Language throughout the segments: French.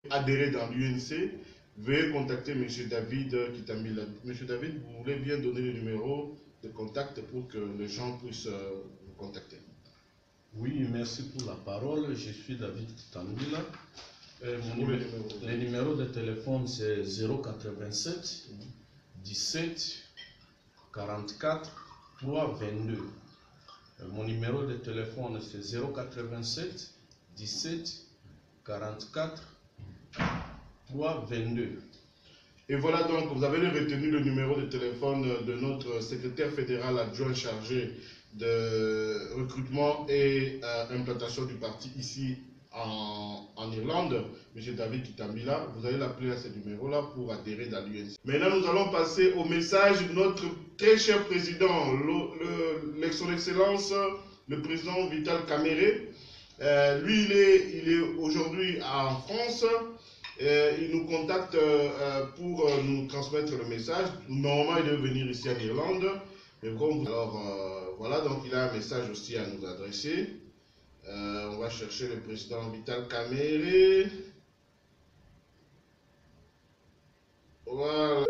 adhérer dans l'UNC, veuillez contacter M. David Kitambila. M. David, vous voulez bien donner le numéro de contact pour que les gens puissent vous contacter. Oui, merci pour la parole. Je suis David Kitambila. Le numéro de téléphone c'est 087 17 44 3 22. Mon numéro de téléphone c'est 087 17 44 3 22. Et voilà donc, vous avez retenu le numéro de téléphone de notre secrétaire fédéral adjoint chargé de recrutement et implantation du parti ici en Irlande, M. David Kitambila. Vous allez l'appeler à ce numéro-là pour adhérer dans l'UNC. Maintenant, nous allons passer au message de notre très cher président, son Excellence, le président Vital Kamerhe. Lui, il est aujourd'hui en France. Il nous contacte pour nous transmettre le message. Normalement, il devait venir ici en Irlande. Mais bon, alors, voilà, donc il a un message aussi à nous adresser. On va chercher le président Vital Kamerhe. Voilà.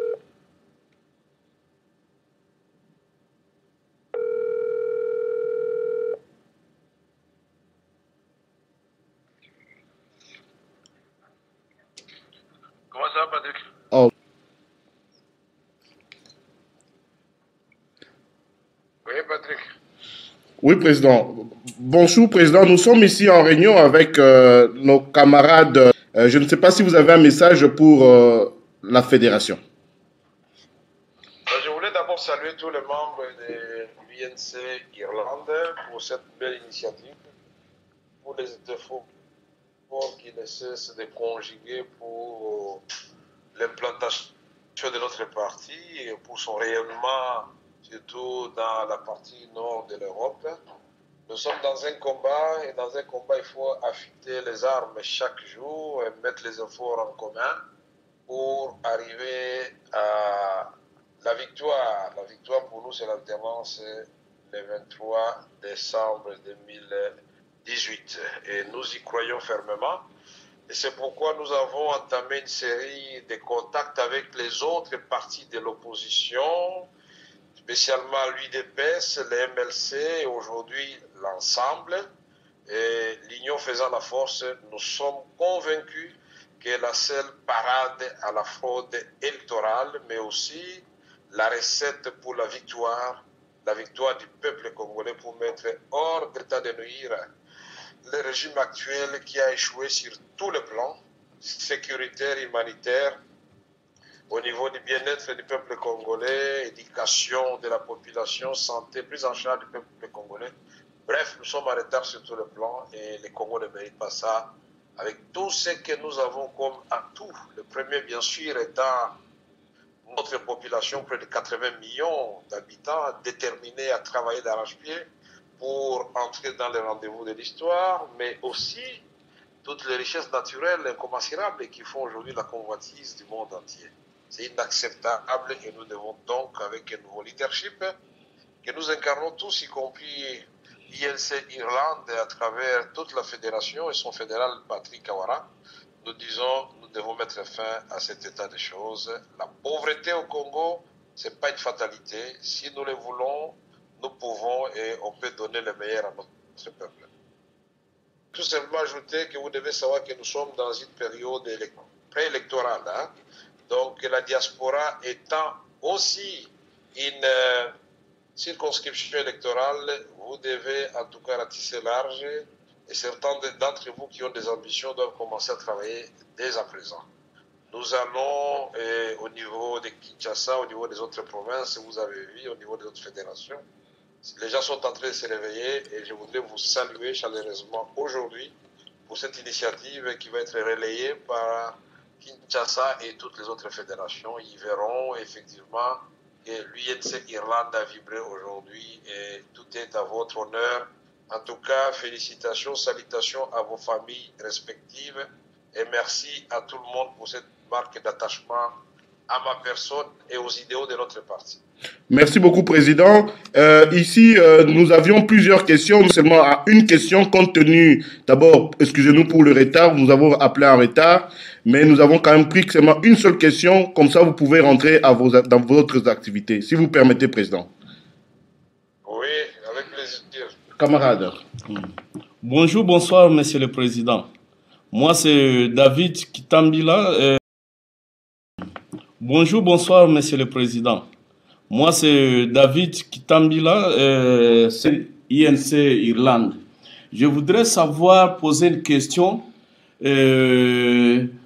Comment ça va, Patrick? Oh. Oui, Patrick. Oui, président. Bonjour, président. Nous sommes ici en réunion avec nos camarades. Je ne sais pas si vous avez un message pour la fédération. Je voulais d'abord saluer tous les membres de l'UNC Irlande pour cette belle initiative, pour les efforts qui ne cessent de conjuguer pour l'implantation de notre parti et pour son rayonnement, surtout dans la partie nord de l'Europe. Nous sommes dans un combat, et dans un combat, il faut affûter les armes chaque jour et mettre les efforts en commun pour arriver à la victoire. La victoire pour nous, c'est l'alternance le 23 décembre 2018. Et nous y croyons fermement. Et c'est pourquoi nous avons entamé une série de contacts avec les autres partis de l'opposition, spécialement l'UDPS, le MLC et aujourd'hui l'ensemble. Et l'union faisant la force, nous sommes convaincus que la seule parade à la fraude électorale, mais aussi la recette pour la victoire du peuple congolais pour mettre hors d'état de nuire le régime actuel qui a échoué sur tous les plans, sécuritaire, humanitaire, au niveau du bien-être du peuple congolais, éducation de la population, santé, prise en charge du peuple congolais. Bref, nous sommes en retard sur tous les plans et les Congos ne méritent pas ça. Avec tout ce que nous avons comme atout, le premier bien sûr étant notre population, près de 80 millions d'habitants, déterminés à travailler d'arrache-pied pour entrer dans les rendez-vous de l'histoire, mais aussi toutes les richesses naturelles incommensurables qui font aujourd'hui la convoitise du monde entier. C'est inacceptable et nous devons donc, avec un nouveau leadership que nous incarnons tous, y compris l'INC Irlande à travers toute la fédération et son fédéral Patrick Kawara, nous disons nous devons mettre fin à cet état de choses. La pauvreté au Congo, ce n'est pas une fatalité. Si nous le voulons, nous pouvons et on peut donner le meilleur à notre peuple. Tout simplement ajouter que vous devez savoir que nous sommes dans une période préélectorale. Hein? Donc la diaspora étant aussi une circonscription électorale, vous devez en tout cas ratisser large et certains d'entre vous qui ont des ambitions doivent commencer à travailler dès à présent. Nous allons au niveau de Kinshasa, au niveau des autres provinces, vous avez vu, au niveau des autres fédérations, les gens sont en train de se réveiller et je voudrais vous saluer chaleureusement aujourd'hui pour cette initiative qui va être relayée par Kinshasa et toutes les autres fédérations. Ils verront effectivement que l'UNC Irlande a vibré aujourd'hui et tout est à votre honneur. En tout cas, félicitations, salutations à vos familles respectives et merci à tout le monde pour cette marque d'attachement à ma personne et aux idéaux de notre parti. Merci beaucoup, Président. Ici, nous avions plusieurs questions, seulement à une question, compte tenu, d'abord, excusez-nous pour le retard, nous avons appelé en retard, mais nous avons quand même pris seulement une seule question, comme ça vous pouvez rentrer dans votre activité, si vous permettez, Président. Oui, avec plaisir. Camarade. Bonjour, bonsoir, Monsieur le Président. Moi, c'est David Kitambila. Bonjour, bonsoir, Monsieur le Président. Moi, c'est David Kitambila, c'est INC Irlande. Je voudrais poser une question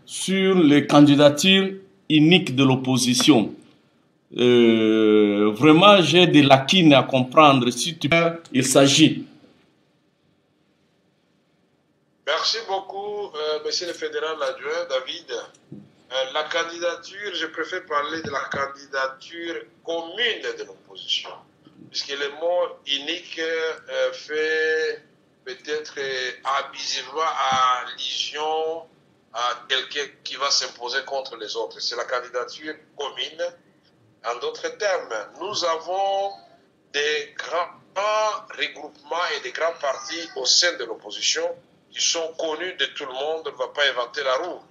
sur les candidatures uniques de l'opposition. Vraiment, j'ai des lacunes à comprendre. Si tu veux, il s'agit. Merci beaucoup, Monsieur le fédéral adjoint, David. La candidature, je préfère parler de la candidature commune de l'opposition, puisque le mot unique fait peut-être abusivement allusion à quelqu'un qui va s'imposer contre les autres. C'est la candidature commune. En d'autres termes, nous avons des grands regroupements et des grands partis au sein de l'opposition qui sont connus de tout le monde. On ne va pas inventer la roue.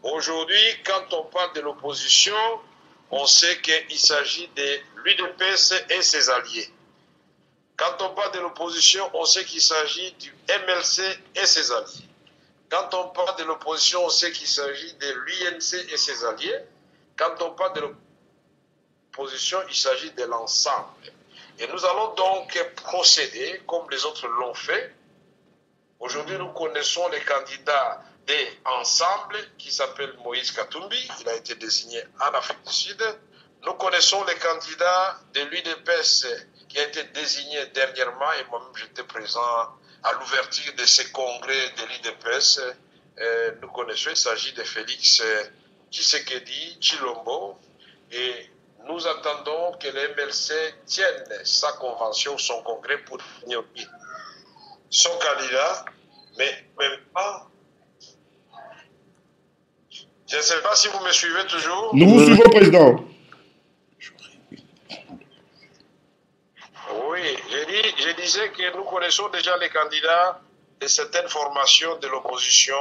Aujourd'hui, quand on parle de l'opposition, on sait qu'il s'agit de l'UDPS et ses alliés. Quand on parle de l'opposition, on sait qu'il s'agit du MLC et ses alliés. Quand on parle de l'opposition, on sait qu'il s'agit de l'UNC et ses alliés. Quand on parle de l'opposition, il s'agit de l'ensemble. Et nous allons donc procéder comme les autres l'ont fait. Aujourd'hui, nous connaissons les candidats des ensembles qui s'appelle Moïse Katumbi. Il a été désigné en Afrique du Sud. Nous connaissons les candidats de l'UDPS qui a été désigné dernièrement et moi-même j'étais présent à l'ouverture de ces congrès de l'UDPS. Nous connaissons, il s'agit de Félix Tshisekedi Tshilombo et nous attendons que le MLC tienne sa convention, son congrès pour définir son candidat, mais même pas. Je ne sais pas si vous me suivez toujours. Nous vous suivons, Président. Oui, je disais que nous connaissons déjà les candidats de certaines formations de l'opposition,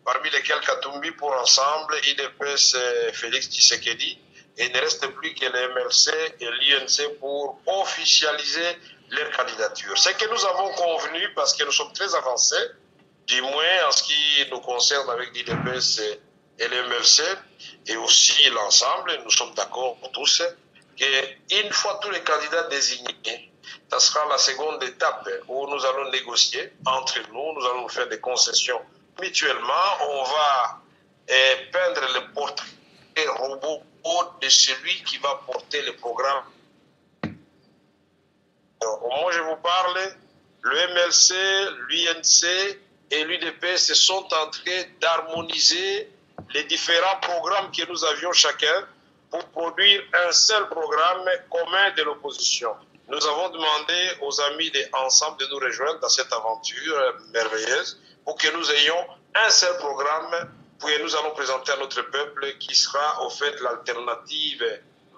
parmi lesquels Katumbi pour Ensemble, IDPS Félix Tshisekedi, et il ne reste plus que le MLC et l'INC pour officialiser leur candidature. C'est que nous avons convenu, parce que nous sommes très avancés, du moins en ce qui nous concerne avec l'IDPS et le MLC, et aussi l'ensemble, nous sommes d'accord tous, qu'une fois tous les candidats désignés, ça sera la seconde étape où nous allons négocier entre nous, nous allons faire des concessions mutuellement, on va peindre le portrait robot de celui qui va porter le programme. Au moment où je vous parle, le MLC, l'UNC et l'UDPS sont en train d'harmoniser les différents programmes que nous avions chacun pour produire un seul programme commun de l'opposition. Nous avons demandé aux amis de Ensemble de nous rejoindre dans cette aventure merveilleuse pour que nous ayons un seul programme que nous allons présenter à notre peuple qui sera au fait l'alternative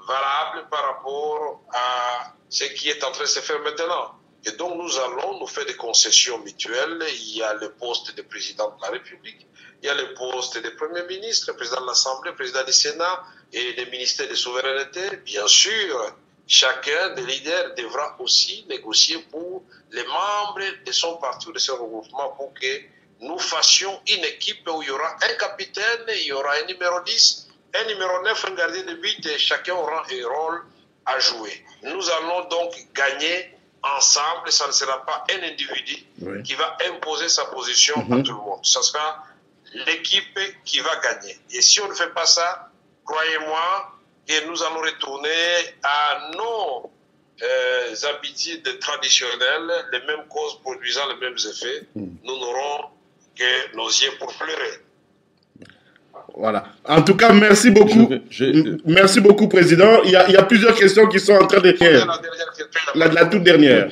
valable par rapport à ce qui est en train de se faire maintenant. Et donc nous allons nous faire des concessions mutuelles. Il y a le poste de président de la République, il y a le poste de Premier ministre, président de l'Assemblée, président du Sénat et des ministères de souveraineté. Bien sûr, chacun des leaders devra aussi négocier pour les membres de son parti ou de son regroupement pour que nous fassions une équipe où il y aura un capitaine, il y aura un numéro 10, un numéro 9, un gardien de but et chacun aura un rôle à jouer. Nous allons donc gagner ensemble, ça ne sera pas un individu qui va imposer sa position à tout le monde. Ce sera l'équipe qui va gagner. Et si on ne fait pas ça, croyez-moi que nous allons retourner à nos habitudes traditionnelles, les mêmes causes produisant les mêmes effets. Nous n'aurons que nos yeux pour pleurer. Voilà. En tout cas, merci beaucoup. Merci beaucoup, Président. Il y a plusieurs questions qui sont en train de... La toute dernière.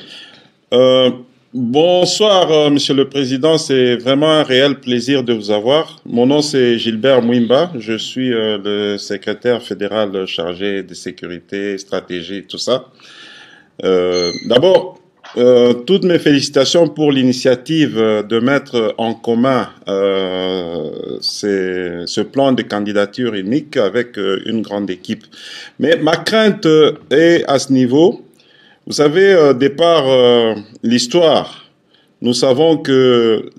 Bonsoir, Monsieur le Président. C'est vraiment un réel plaisir de vous avoir. Mon nom, c'est Gilbert Mwimba. Je suis le secrétaire fédéral chargé de sécurité, stratégie, tout ça. D'abord, toutes mes félicitations pour l'initiative de mettre en commun ce plan de candidature unique avec une grande équipe. Mais ma crainte est à ce niveau. Vous savez, de par l'histoire, nous savons que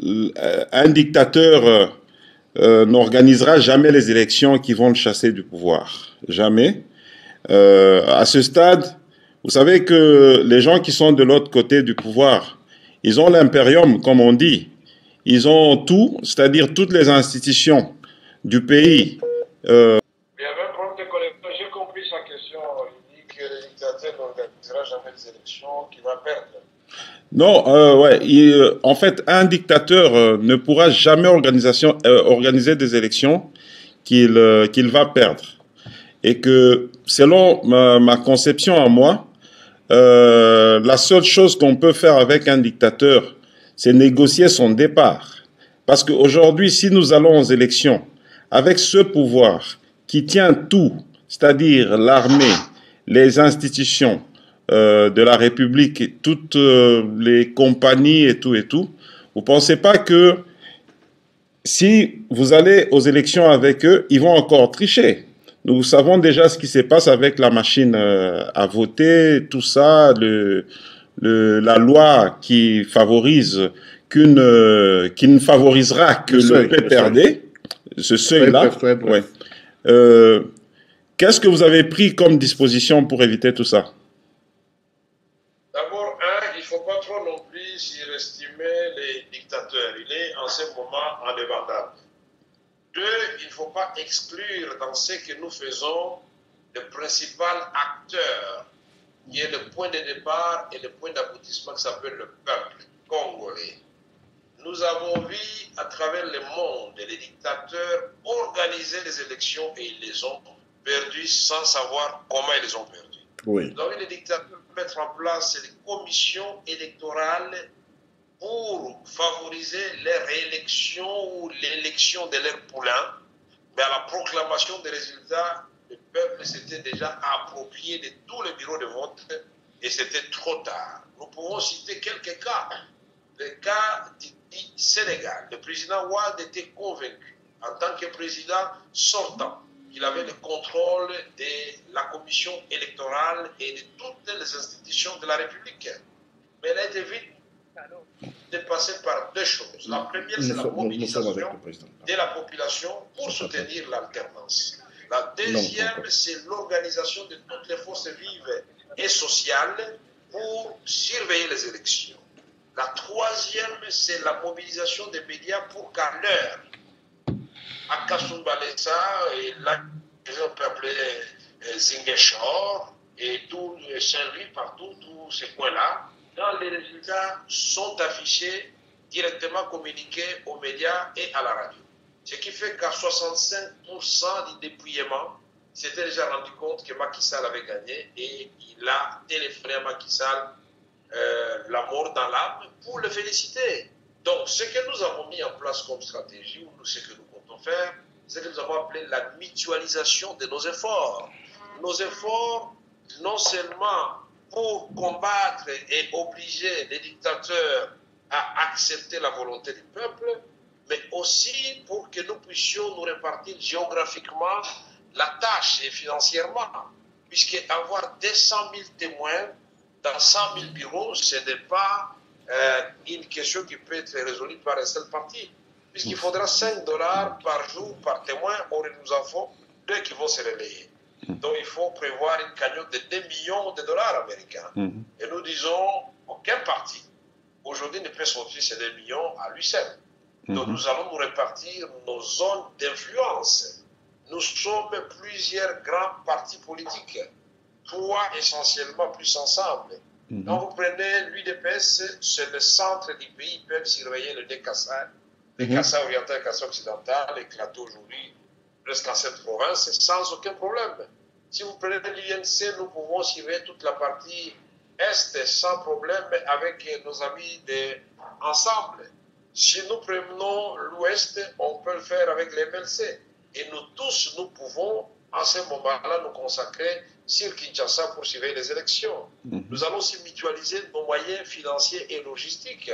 un dictateur n'organisera jamais les élections qui vont le chasser du pouvoir. Jamais. À ce stade, vous savez que les gens qui sont de l'autre côté du pouvoir, ils ont l'impérium, comme on dit. Ils ont tout, c'est-à-dire toutes les institutions du pays. Il y avait un problème de connexion. J'ai compris sa question. Il dit que le dictateur n'organisera jamais les élections, qu'il va perdre. Non, ouais. En fait, un dictateur ne pourra jamais organiser des élections qu'il va perdre. Et que, selon ma conception à moi, la seule chose qu'on peut faire avec un dictateur, c'est négocier son départ. Parce qu'aujourd'hui, si nous allons aux élections avec ce pouvoir qui tient tout, c'est-à-dire l'armée, les institutions de la République, toutes les compagnies et tout, vous pensez pas que si vous allez aux élections avec eux, ils vont encore tricher? Nous savons déjà ce qui se passe avec la machine à voter, tout ça, la loi qui favorise qui ne favorisera que le PPRD, ce seuil-là. Ouais. Qu'est-ce que vous avez pris comme disposition pour éviter tout ça? D'abord, il ne faut pas trop non plus surestimer les dictateurs. Il est en ce moment indéfendable. Deux, il ne faut pas exclure dans ce que nous faisons le principal acteur, qui est le point de départ et le point d'aboutissement qui s'appelle le peuple congolais. Nous avons vu à travers le monde les dictateurs organiser les élections et ils les ont perdues sans savoir comment ils les ont perdues. Oui. Donc les dictateurs mettre en place des commissions électorales pour favoriser leur réélection ou l'élection de leurs poulains, mais à la proclamation des résultats, le peuple s'était déjà approprié de tous les bureaux de vote et c'était trop tard. Nous pouvons citer quelques cas. Le cas du Sénégal. Le président Ouad était convaincu, en tant que président sortant, qu'il avait le contrôle de la commission électorale et de toutes les institutions de la République. Mais elle a été vite dépassée par deux choses. La première, c'est la mobilisation de la population pour soutenir l'alternance. La deuxième, c'est l'organisation de toutes les forces vives et sociales pour surveiller les élections. La troisième, c'est la mobilisation des médias pour qu'à l'heure, à Kasumbalesa, et là, on peut appeler Zingeshore, et tout Saint-Louis, partout, tous ces coins-là, quand les résultats sont affichés, directement communiqués aux médias et à la radio. Ce qui fait qu'à 65% du dépouillement, il s'était déjà rendu compte que Macky Sall avait gagné et il a téléphoné à Macky Sall la mort dans l'âme pour le féliciter. Donc, ce que nous avons mis en place comme stratégie, ou ce que nous comptons faire, c'est que nous avons appelé la mutualisation de nos efforts. Nos efforts, non seulement pour combattre et obliger les dictateurs à accepter la volonté du peuple, mais aussi pour que nous puissions nous répartir géographiquement la tâche et financièrement. Puisque avoir 200 000 témoins dans 100 000 bureaux, ce n'est pas une question qui peut être résolue par un seul parti. Puisqu'il faudra 5 $ par jour par témoin, or il nous en faut 2 qui vont se relayer. Donc il faut prévoir une cagnotte de 2 millions de dollars américains. Et nous disons, aucun parti aujourd'hui ne peut sortir ces 2 millions à lui seul. Donc nous allons nous répartir nos zones d'influence. Nous sommes plusieurs grands partis politiques, 3 essentiellement plus ensemble. Quand vous prenez l'UDPS, c'est le centre du pays, ils peuvent surveiller le Kassai, le Kassai oriental, le Kassai occidental, éclaté aujourd'hui presque en cette province, sans aucun problème. Si vous prenez l'UNC, nous pouvons surveiller toute la partie Est sans problème avec nos amis ensemble. Si nous prenons l'Ouest, on peut le faire avec les MLC. Et nous tous, nous pouvons, à ce moment-là, nous consacrer sur Kinshasa pour suivre les élections. Nous allons aussi mutualiser nos moyens financiers et logistiques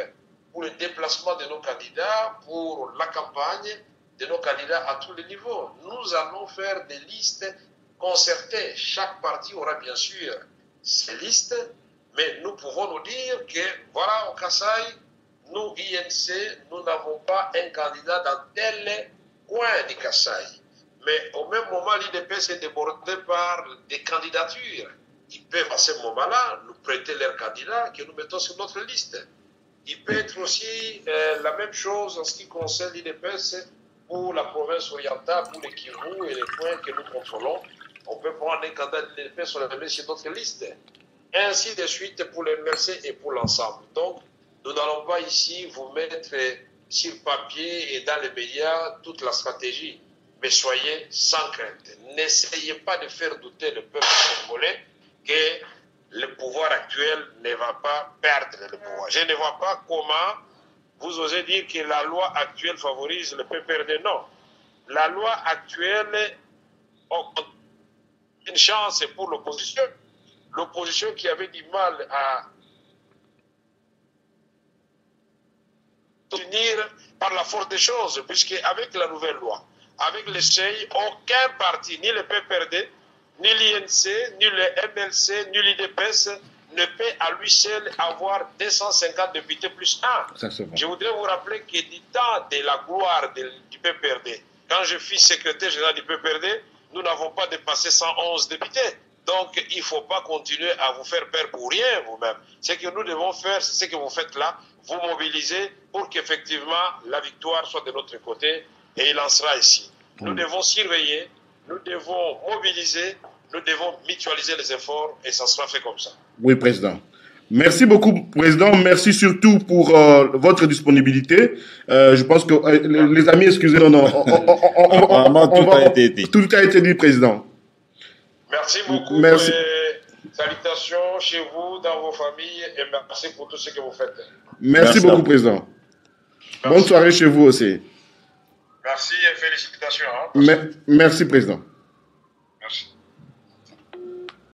pour le déplacement de nos candidats, pour la campagne de nos candidats à tous les niveaux. Nous allons faire des listes concertées. Chaque parti aura bien sûr ses listes, mais nous pouvons nous dire que, voilà, au Kasaï, nous, INC, nous n'avons pas un candidat dans tel coin du Kasaï. Mais au même moment, l'IDPS est débordé par des candidatures. Ils peuvent à ce moment-là nous prêter leurs candidats que nous mettons sur notre liste. Il peut être aussi la même chose en ce qui concerne l'IDPS pour la province orientale, pour les Kivu et les points que nous contrôlons. On peut prendre un candidat de l'IDPS sur notre liste. Ainsi de suite pour les MRC et pour l'ensemble. Donc, nous n'allons pas ici vous mettre sur papier et dans les médias toute la stratégie. Mais soyez sans crainte. N'essayez pas de faire douter le peuple congolais que le pouvoir actuel ne va pas perdre le pouvoir. Je ne vois pas comment vous osez dire que la loi actuelle favorise le PPRD. Non. La loi actuelle a une chance pour l'opposition. L'opposition qui avait du mal à tenir par la force des choses, puisque avec la nouvelle loi, avec le CEI, aucun parti, ni le PPRD, ni l'INC, ni le MLC, ni l'IDPS ne peut à lui seul avoir 250 députés plus un. Je voudrais vous rappeler que du temps de la gloire du PPRD, quand je fus secrétaire général du PPRD, nous n'avons pas dépassé 111 députés. Donc, il ne faut pas continuer à vous faire peur pour rien vous-même. Ce que nous devons faire, c'est ce que vous faites là, vous mobiliser pour qu'effectivement la victoire soit de notre côté et il en sera ici. Nous devons surveiller, nous devons mobiliser, nous devons mutualiser les efforts et ça sera fait comme ça. Oui, Président. Merci beaucoup, Président. Merci surtout pour votre disponibilité. Je pense que les amis, excusez-nous, tout a été dit, Président. Merci beaucoup. Merci. Salutations chez vous, dans vos familles, et merci pour tout ce que vous faites. Merci beaucoup, Président. Merci. Bonne soirée chez vous aussi. Merci et félicitations. Hein, merci, Président. Merci.